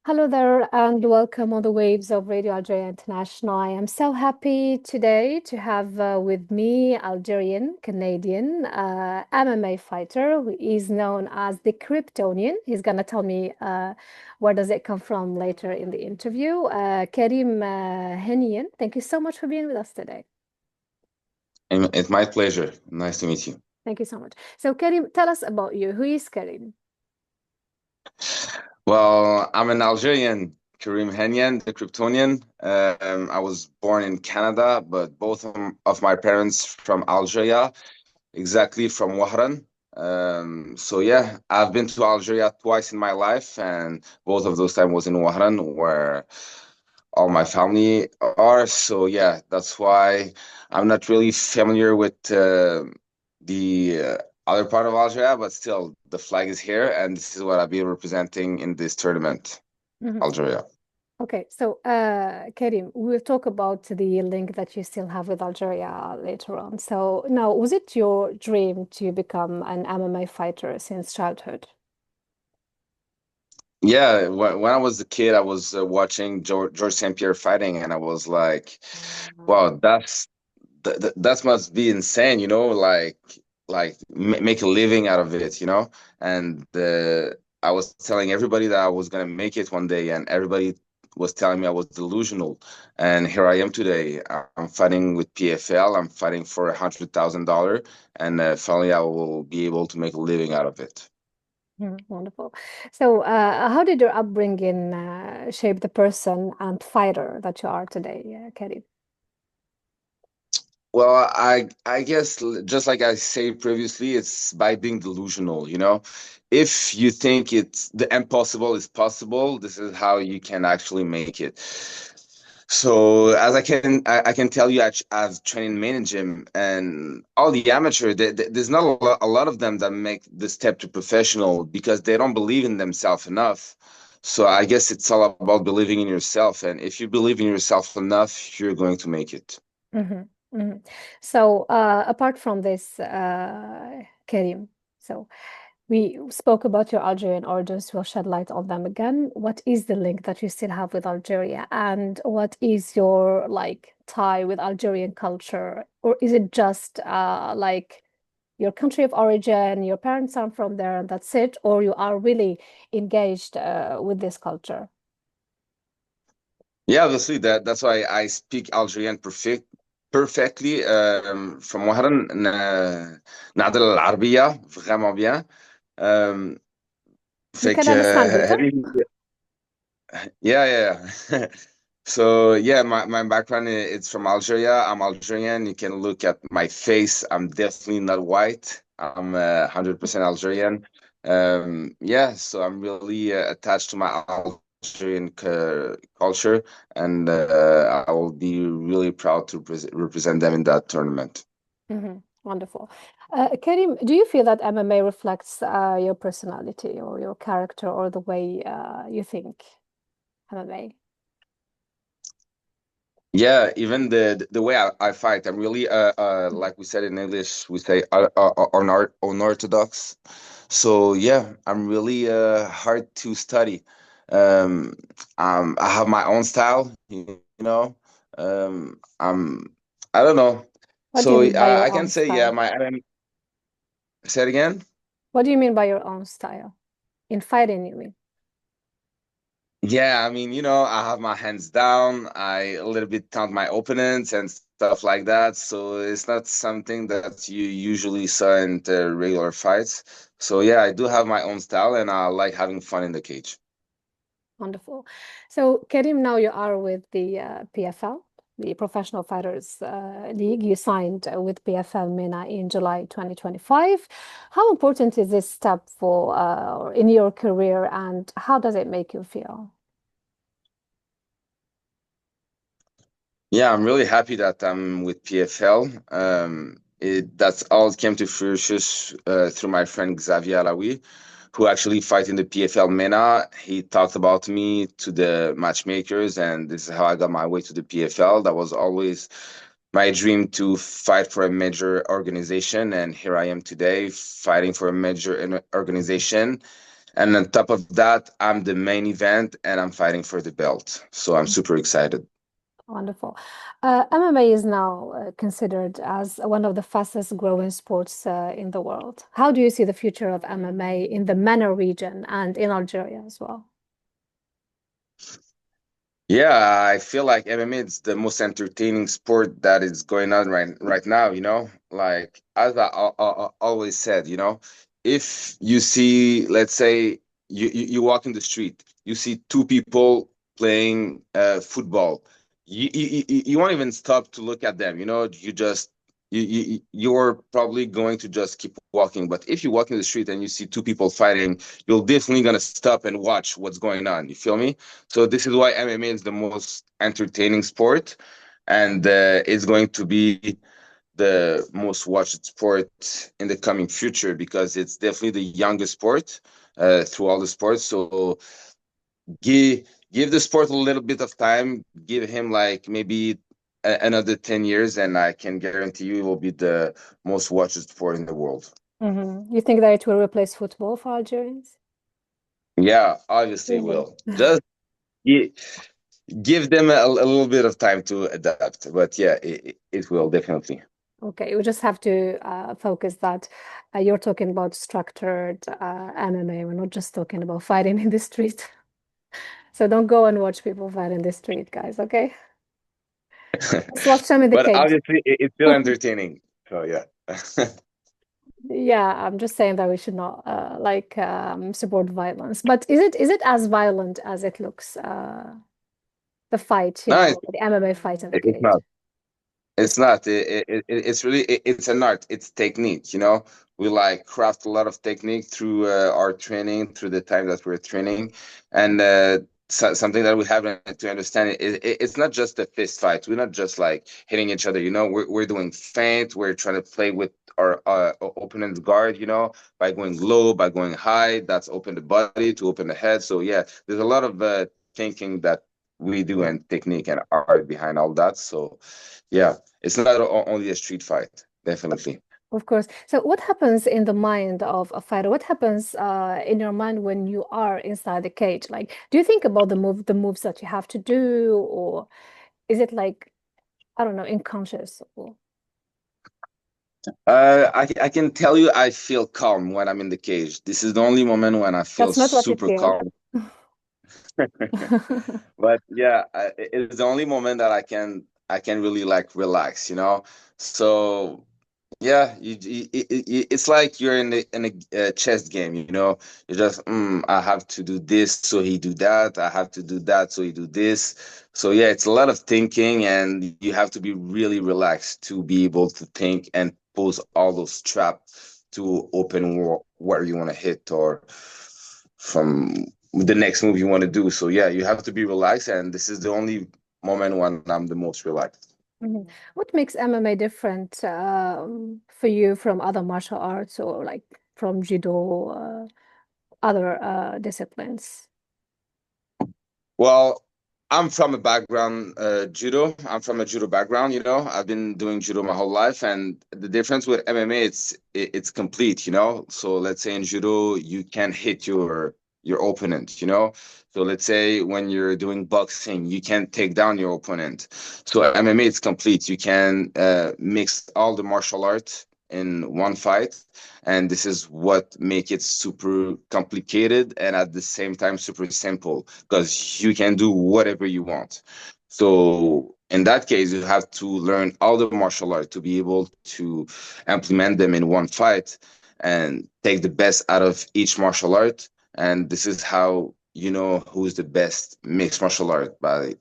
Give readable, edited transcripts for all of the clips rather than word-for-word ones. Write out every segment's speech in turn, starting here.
Hello there, and welcome on the waves of Radio Algeria International. I am so happy today to have with me Algerian Canadian MMA fighter who is known as the Kryptonian. He's gonna tell me where does it come from later in the interview. Karim Henniene, thank you so much for being with us today. And it's my pleasure. Nice to meet you. Thank you so much. So, Karim, tell us about you. Who is Karim? Well, I'm an Algerian, Karim Henniene, the Kryptonian. I was born in Canada, but both of my parents from Algeria, exactly from Wahran. So yeah, I've been to Algeria twice in my life, and both of those times was in Wahran, where all my family are. So yeah, that's why I'm not really familiar with the other part of Algeria, but still the flag is here, and this is what I'll be representing in this tournament, Mhm. Algeria. Okay, so Karim, we'll talk about the link that you still have with Algeria later on. So now, was it your dream to become an MMA fighter since childhood? Yeah, when I was a kid, I was watching George St. Pierre fighting, and I was like, "Wow, that must be insane," like make a living out of it, you know. And I was telling everybody that I was gonna make it one day, and everybody was telling me I was delusional. And here I am today. I'm fighting with PFL. I'm fighting for $100,000, and finally I will be able to make a living out of it. Wonderful. So, how did your upbringing shape the person and fighter that you are today, Karim? Well, I guess just like I said previously, it's by being delusional, you know. If you think it's the impossible is possible, this is how you can actually make it. So as I can tell you, I've trained in main gym and all the amateur. There's not a lot of them that make the step to professional because they don't believe in themselves enough. So I guess it's all about believing in yourself, and if you believe in yourself enough, you're going to make it. Hmm. Hmm. So, apart from this, Karim, so we spoke about your Algerian origins. We'll shed light on them again. What is the link that you still have with Algeria, and what is your like tie with Algerian culture, or is it just like your country of origin, your parents are from there, and that's it, or you are really engaged with this culture? Yeah, obviously that's why I speak Algerian perfectly. From وهران نعدل العربية vraiment bien. Um, You fait can que understand it, huh? yeah. So yeah, my background it's from Algeria. I'm Algerian. You can look at my face. I'm definitely not white. I'm 100% Algerian. Yeah, so I'm really attached to my Algerian culture, and I will be really proud to represent them in that tournament. Wonderful. Karim, do you feel that MMA reflects your personality or your character or the way you think MMA? Yeah, even the way I fight, I'm really like we said in English, we say unorthodox. So yeah, I'm really hard to study. Um, I have my own style, you know. I don't know. What do you So mean by your I can own say yeah, style? my say it again. What do you mean by your own style? In fighting, you mean? Yeah, I mean, I have my hands down. I a little bit count my opponents and stuff like that. So it's not something that you usually saw in the regular fights. So yeah, I do have my own style and I like having fun in the cage. Wonderful. So, Karim, now you are with the PFL, the Professional Fighters League. You signed with PFL MENA in July 2025. How important is this step for in your career, and how does it make you feel? Yeah, I'm really happy that I'm with PFL. That's all came to fruition through my friend Xavier Alaoui, who actually fight in the PFL MENA. He talked about me to the matchmakers, and this is how I got my way to the PFL. That was always my dream to fight for a major organization, and here I am today fighting for a major organization. And on top of that, I'm the main event and I'm fighting for the belt. So I'm super excited. Wonderful. MMA is now considered as one of the fastest growing sports in the world. How do you see the future of MMA in the MENA region and in Algeria as well? Yeah, I feel like MMA is the most entertaining sport that is going on right now, Like as I always said, if you see, let's say you walk in the street, you see two people playing football. You won't even stop to look at them, you just you're probably going to just keep walking. But if you walk in the street and you see two people fighting, you're definitely gonna stop and watch what's going on. You feel me? So this is why MMA is the most entertaining sport, and it's going to be the most watched sport in the coming future because it's definitely the youngest sport through all the sports. So give the sport a little bit of time, give him like maybe another 10 years, and I can guarantee you it will be the most watched sport in the world. You think that it will replace football for Algerians? Yeah, obviously it Really? will. Just give them a little bit of time to adapt. But yeah, it will definitely. Okay, we just have to focus that you're talking about structured MMA. We're not just talking about fighting in the street. So don't go and watch people fight in the street, guys, okay? Just watch them in the But cage. obviously, it's still entertaining. So yeah. Yeah, I'm just saying that we should not support violence. But is it as violent as it looks? The fight, No, the MMA fight in the it's cage. not. It's not. It's really it's an art. It's technique. We like craft a lot of technique through our training, through the time that we're training, and something that we have to understand it's not just a fist fight. We're not just like hitting each other. We're doing feint. We're trying to play with our opponent's guard. By going low, by going high. That's open the body to open the head. So yeah, there's a lot of thinking that we do and technique and art behind all that. So yeah. It's not only a street fight, definitely. Of course. So what happens in the mind of a fighter? What happens in your mind when you are inside the cage? Like, do you think about the moves that you have to do, or is it like, I don't know, unconscious? Or I can tell you I feel calm when I'm in the cage. This is the only moment when I feel that's not what you super feel. calm. But yeah, it's the only moment that I can really like relax. So yeah, it's like you're in a chess game. You just I have to do this, so he do that. I have to do that, so he do this. So yeah, it's a lot of thinking, and you have to be really relaxed to be able to think and pose all those traps to open where you want to hit or from the next move you want to do. So yeah, you have to be relaxed, and this is the only moment when I'm the most relaxed. Mhm. What makes MMA different for you from other martial arts or like from judo, other disciplines? Well, I'm from a background judo. I'm from a judo background. I've been doing judo my whole life, and the difference with MMA, it's complete. So let's say in judo, you can hit your opponent. So let's say when you're doing boxing, you can take down your opponent. So MMA, it's complete. You can mix all the martial arts in one fight, and this is what make it super complicated and at the same time super simple because you can do whatever you want. So in that case, you have to learn all the martial art to be able to implement them in one fight and take the best out of each martial art. And this is how you know who's the best mixed martial art by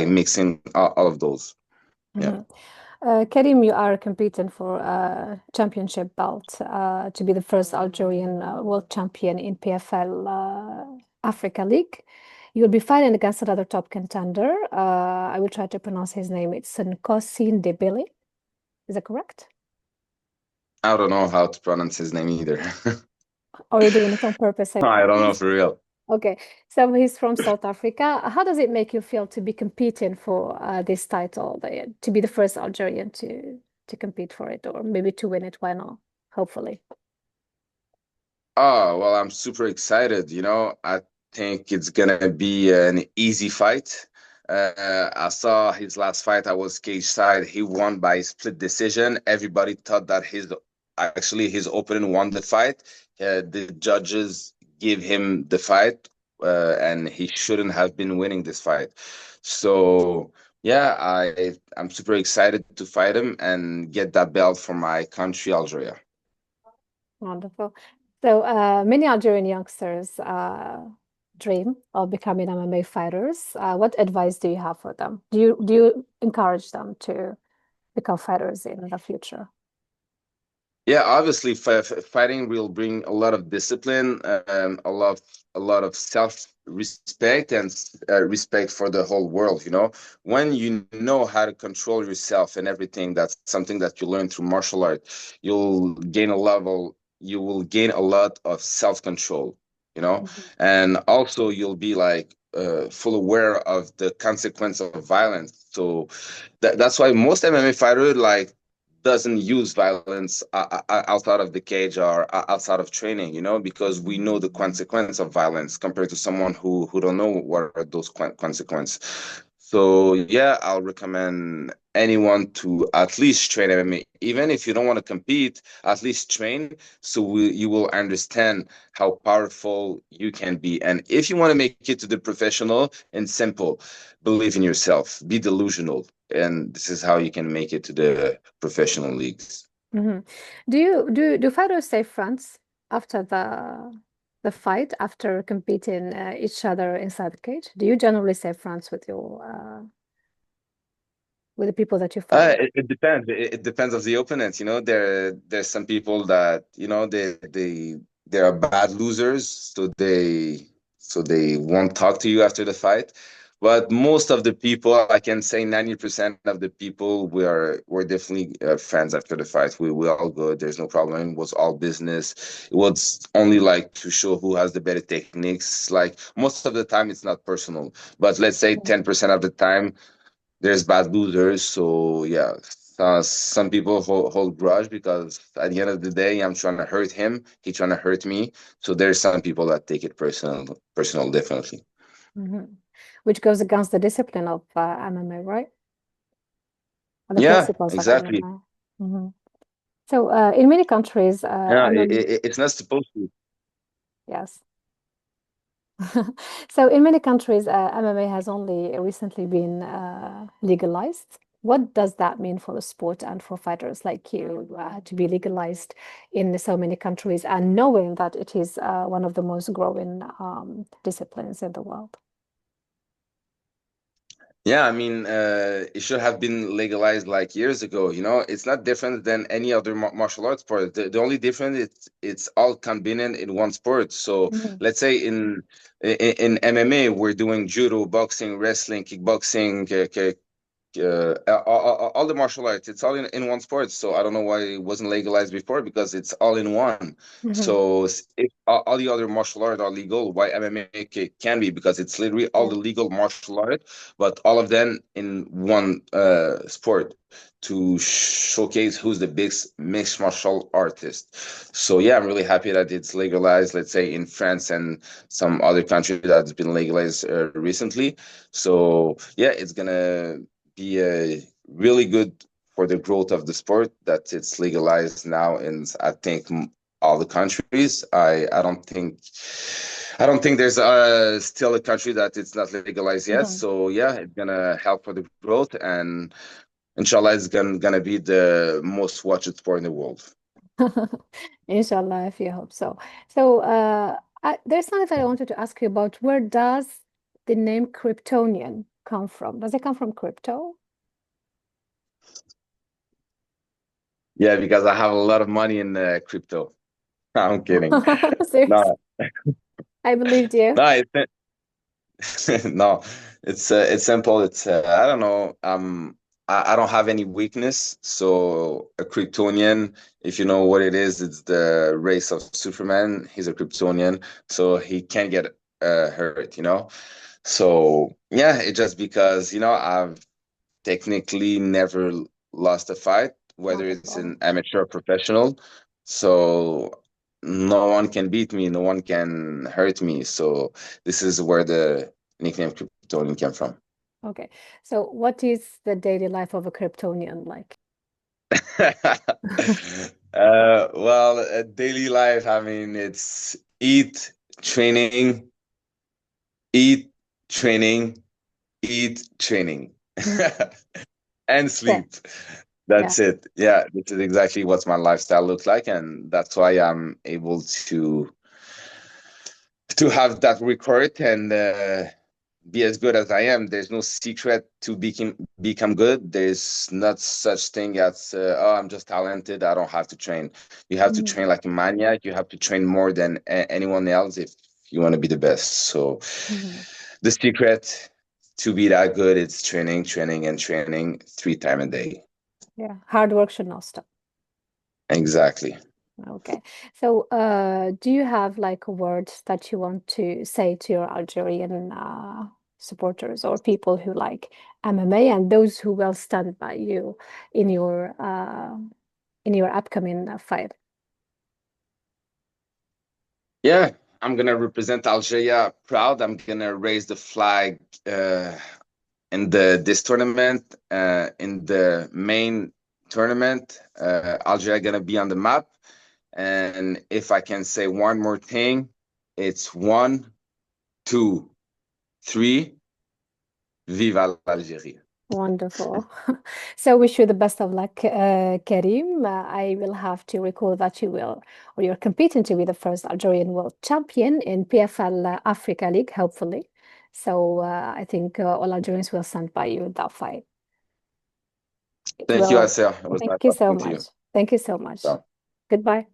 mixing all of those. Yeah. Mhm. Karim, you are competing for a championship belt to be the first Algerian world champion in PFL Africa League. You will be fighting against another top contender. I will try to pronounce his name. It's Nkosi Debele. Is that correct? I don't know how to pronounce his name either. Or are you doing it on purpose? I don't know for real. Okay, so he's from South Africa. How does it make you feel to be competing for this title, to be the first Algerian to compete for it, or maybe to win it? Why not? Hopefully. Oh, well, I'm super excited. I think it's gonna be an easy fight. I saw his last fight. I was cage side. He won by split decision. Everybody thought that his opponent won the fight. The judges give him the fight, and he shouldn't have been winning this fight. So yeah, I'm super excited to fight him and get that belt for my country, Algeria. Wonderful. So, many Algerian youngsters dream of becoming MMA fighters. What advice do you have for them? Do you encourage them to become fighters in the future? Yeah, obviously, fighting will bring a lot of discipline, a lot of self-respect and respect for the whole world. When you know how to control yourself and everything, that's something that you learn through martial art. You will gain a lot of self-control. You know, Mhm. and also you'll be like full aware of the consequence of violence. So that's why most MMA fighter like doesn't use violence outside of the cage or outside of training, because we know the consequence of violence compared to someone who don't know what are those consequences. So yeah, I'll recommend anyone to at least train MMA. Even if you don't want to compete, at least train so you will understand how powerful you can be. And if you want to make it to the professional and simple, believe in yourself, be delusional, and this is how you can make it to the professional leagues. Mhm. Do fighters stay friends after the fight, after competing each other inside the cage? Do you generally stay friends with your with the people that you fight? It depends. It depends of the opponent. There's some people that they are bad losers, so they won't talk to you after the fight. But most of the people, I can say 90% of the people, we're definitely friends after the fight. We all good. There's no problem. It was all business. It was only like to show who has the better techniques. Like most of the time, it's not personal. But let's say Mhm. 10% of the time there's bad losers. So yeah, some people hold grudge because at the end of the day, I'm trying to hurt him. He's trying to hurt me. So there's some people that take it personal, definitely. Mhm. Which goes against the discipline of MMA, right? Or the Yeah, principles of exactly. MMA. Mhm. So, in many countries, Yeah, MMA, it's not supposed to. yes. So, in many countries, MMA has only recently been legalized. What does that mean for the sport and for fighters like you to be legalized in so many countries and knowing that it is one of the most growing disciplines in the world? Yeah, I mean, it should have been legalized like years ago. It's not different than any other martial arts sport. The only difference it's all combined in one sport. So Mhm. let's say in MMA, we're doing judo, boxing, wrestling, kickboxing, all the martial arts. It's all in one sport. So I don't know why it wasn't legalized before because it's all in one. Mhm. So if all the other martial arts are legal, why MMA can be? Because it's literally all Yeah. the legal martial art, but all of them in one sport to showcase who's the biggest mixed martial artist. So yeah, I'm really happy that it's legalized. Let's say in France and some other country that's been legalized recently. So yeah, it's gonna be really good for the growth of the sport that it's legalized now in I think all the countries. I don't think there's still a country that it's not legalized yet. Mhm. So yeah, it's gonna help for the growth, and inshallah it's gonna be the most watched sport in the world. Inshallah, if you hope so. So, there's something that I wanted to ask you about. Where does the name Kryptonian come from? Does it come from crypto? Yeah, because I have a lot of money in crypto. I'm kidding. Serious? No, I believed you. no, no, it's simple. It's I don't know. I don't have any weakness. So a Kryptonian, if you know what it is, it's the race of Superman. He's a Kryptonian, so he can't get hurt. So yeah, it's just because I've technically never lost a fight, whether it's Wonderful. an amateur or professional. So no one can beat me, no one can hurt me. So this is where the nickname Kryptonian came from. Okay. So what is the daily life of a Kryptonian like? Daily life, I mean, it's training, eat, training, eat, training, Mhm. and Yeah. sleep. Yeah. That's it. Yeah, this is exactly what my lifestyle looks like, and that's why I'm able to have that record and be as good as I am. There's no secret to become good. There's not such thing as oh, I'm just talented. I don't have to train. You have to Mhm. train like a maniac. You have to train more than anyone else if you want to be the best. So Mhm. the secret to be that good is training, training, and training 3 times a day. Yeah. Hard work should not stop. Exactly. Okay. So, do you have like a word that you want to say to your Algerian supporters or people who like MMA and those who will stand by you in your upcoming fight? Yeah, I'm gonna represent Algeria proud. I'm gonna raise the flag uh, in the this tournament, in the main tournament. Algeria gonna be on the map. And if I can say one more thing, it's one, two, three. Viva l'Algérie! Wonderful. So wish you the best of luck, Karim. I will have to recall that you will, or you're competing to be the first Algerian world champion in PFL Africa League, hopefully. So I think all Algerians will stand by you in that fight. It Thank you, will. Asia. It was Thank nice you so talking to you. much. Thank you so much. So. Goodbye.